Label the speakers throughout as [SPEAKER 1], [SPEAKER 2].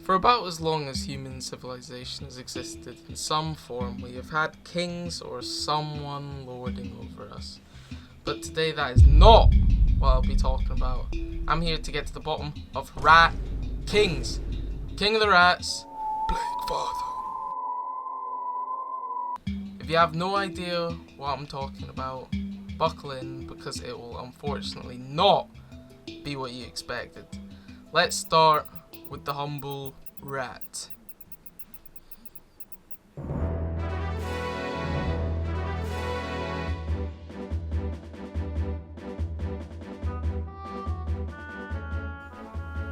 [SPEAKER 1] For about as long as human civilization has existed in some form, we have had kings or someone lording over us. But today that is not what I'll be talking about. I'm here to get to the bottom of Rat Kings. King of the Rats, Blake Father. If you have no idea what I'm talking about, buckle in because it will unfortunately not be what you expected. Let's start with the humble rat.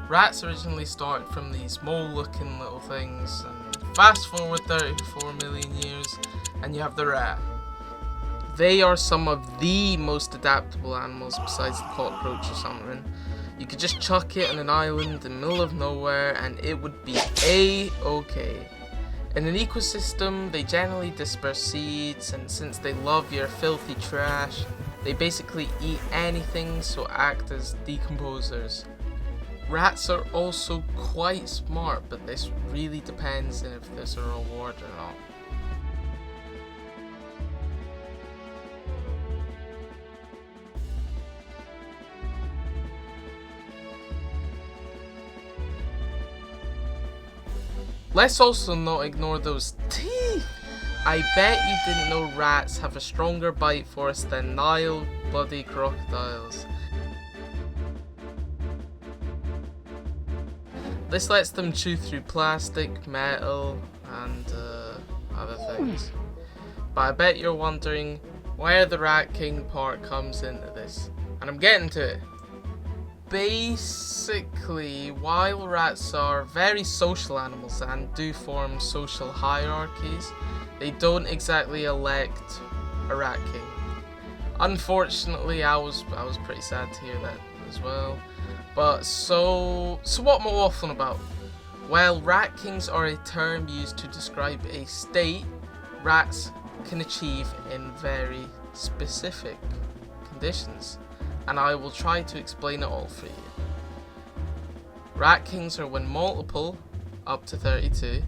[SPEAKER 1] Rats originally started from these mole-looking little things, and fast forward 34 million years, and you have the rat. They are some of the most adaptable animals besides the cockroach or something. You could just chuck it on an island in the middle of nowhere and it would be A-okay. In an ecosystem, they generally disperse seeds, and since they love your filthy trash, they basically eat anything, so act as decomposers. Rats are also quite smart, but this really depends on if there's a reward or not. Let's also not ignore those teeth! I bet you didn't know rats have a stronger bite force than Nile bloody crocodiles. This lets them chew through plastic, metal, and other things. But I bet you're wondering where the Rat King part comes into this. And I'm getting to it. Basically, while rats are very social animals and do form social hierarchies, they don't exactly elect a rat king. Unfortunately, I was pretty sad to hear that as well. But so what am I waffling about? Well, rat kings are a term used to describe a state rats can achieve in very specific conditions, and I will try to explain it all for you. Rat kings are when multiple, up to 32,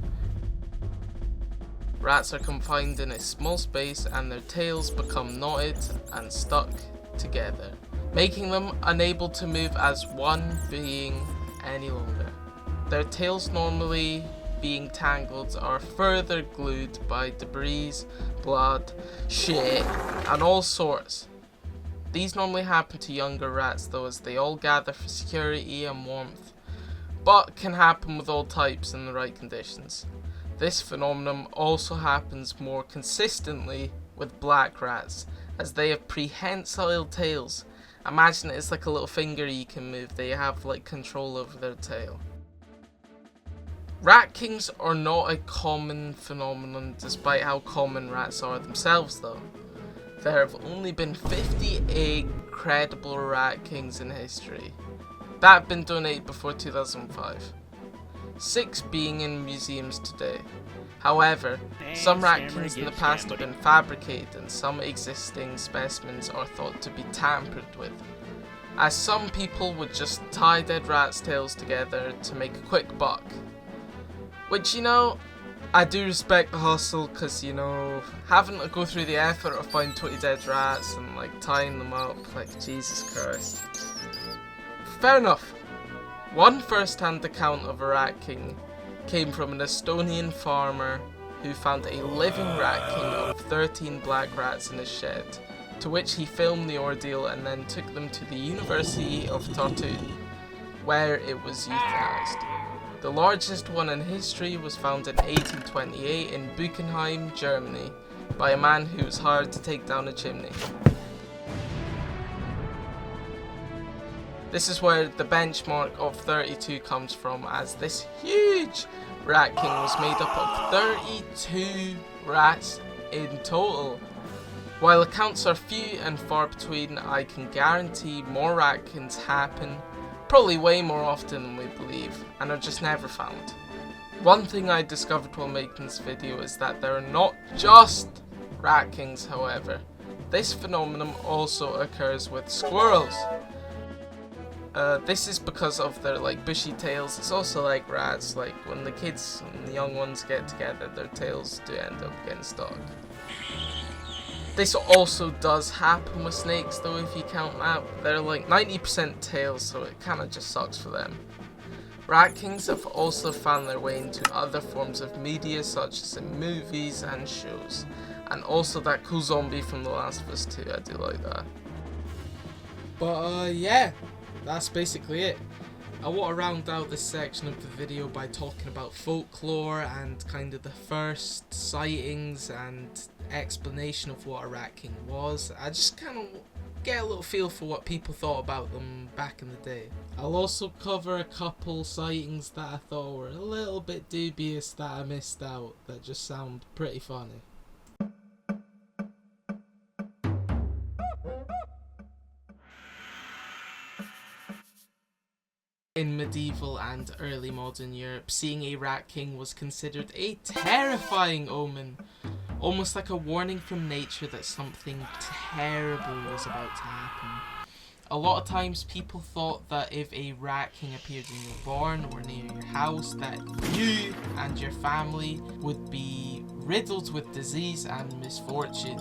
[SPEAKER 1] rats are confined in a small space and their tails become knotted and stuck together, making them unable to move as one being any longer. Their tails, normally being tangled, are further glued by debris, blood, shit, and all sorts. These normally happen to younger rats though, as they all gather for security and warmth, but can happen with all types in the right conditions. This phenomenon also happens more consistently with black rats, as they have prehensile tails. Imagine it's like a little finger you can move, they have like control over their tail. Rat kings are not a common phenomenon despite how common rats are themselves though. There have only been 58 credible rat kings in history. That have been donated before 2005. 6 being in museums today. However, some rat kings in the past have been fabricated and some existing specimens are thought to be tampered with, as some people would just tie dead rats' tails together to make a quick buck. Which, you know, I do respect the hustle, because, you know, having to go through the effort of finding 20 dead rats and like tying them up, like Jesus Christ. Fair enough. One first-hand account of a rat king came from an Estonian farmer who found a living rat king of 13 black rats in his shed, to which he filmed the ordeal and then took them to the University of Tartu, where it was euthanized. The largest one in history was found in 1828 in Buchenheim, Germany, by a man who was hired to take down a chimney. This is where the benchmark of 32 comes from, as this huge rat king was made up of 32 rats in total. While accounts are few and far between, I can guarantee more rat kings happen, probably way more often than we believe, and are just never found. One thing I discovered while making this video is that there are not just rat kings, however. This phenomenon also occurs with squirrels. This is because of their like bushy tails. It's also like rats, like when the kids and the young ones get together, their tails do end up getting stuck. This also does happen with snakes though, if you count them out. They're like 90% tails, so it kind of just sucks for them. Rat kings have also found their way into other forms of media, such as in movies and shows. And also that cool zombie from The Last of Us 2, I do like that. But yeah, that's basically it. I want to round out this section of the video by talking about folklore and kind of the first sightings and explanation of what a rat king was. I just kind of get a little feel for what people thought about them back in the day. I'll also cover a couple sightings that I thought were a little bit dubious that I missed out, that just sound pretty funny. In medieval and early modern Europe, seeing a rat king was considered a terrifying omen, almost like a warning from nature that something terrible was about to happen. A lot of times people thought that if a rat king appeared in your barn or near your house, that you and your family would be riddled with disease and misfortune.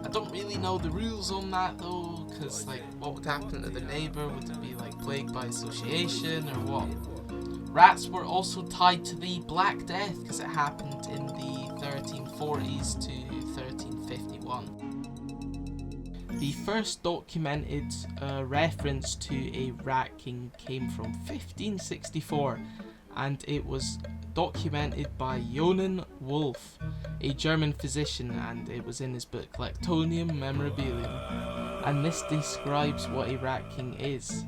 [SPEAKER 1] I don't really know the rules on that though, because like what would happen to the neighbour? Would it be like plagued by association or what? Rats were also tied to the Black Death because it happened in the 1340s to 1351. The first documented reference to a rat king came from 1564, and it was documented by Johann Wolff, a German physician, and it was in his book Lectonium Memorabilium, and this describes what a rat king is.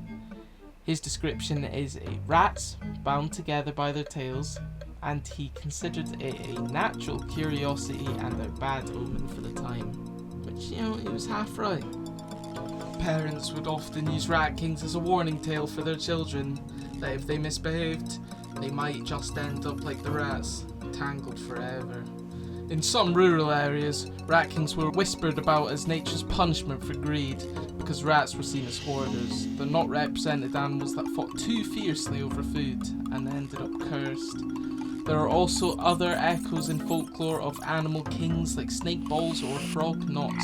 [SPEAKER 1] His description is rats bound together by their tails, and he considered it a natural curiosity and a bad omen for the time, which, you know, he was half right. Parents would often use rat kings as a warning tale for their children, that if they misbehaved, they might just end up like the rats, tangled forever. In some rural areas, rat kings were whispered about as nature's punishment for greed, because rats were seen as hoarders. They're not represented animals that fought too fiercely over food and ended up cursed. There are also other echoes in folklore of animal kings like snake balls or frog knots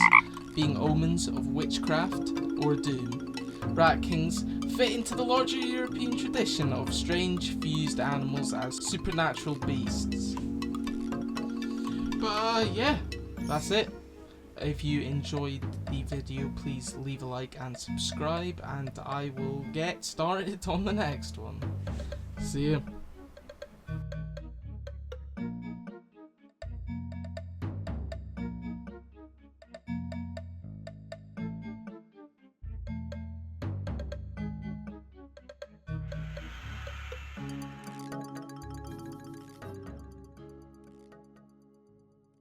[SPEAKER 1] being omens of witchcraft or doom. Rat kings fit into the larger European tradition of strange fused animals as supernatural beasts. But yeah, that's it. If you enjoyed the video, please leave a like and subscribe, and I will get started on the next one. See ya.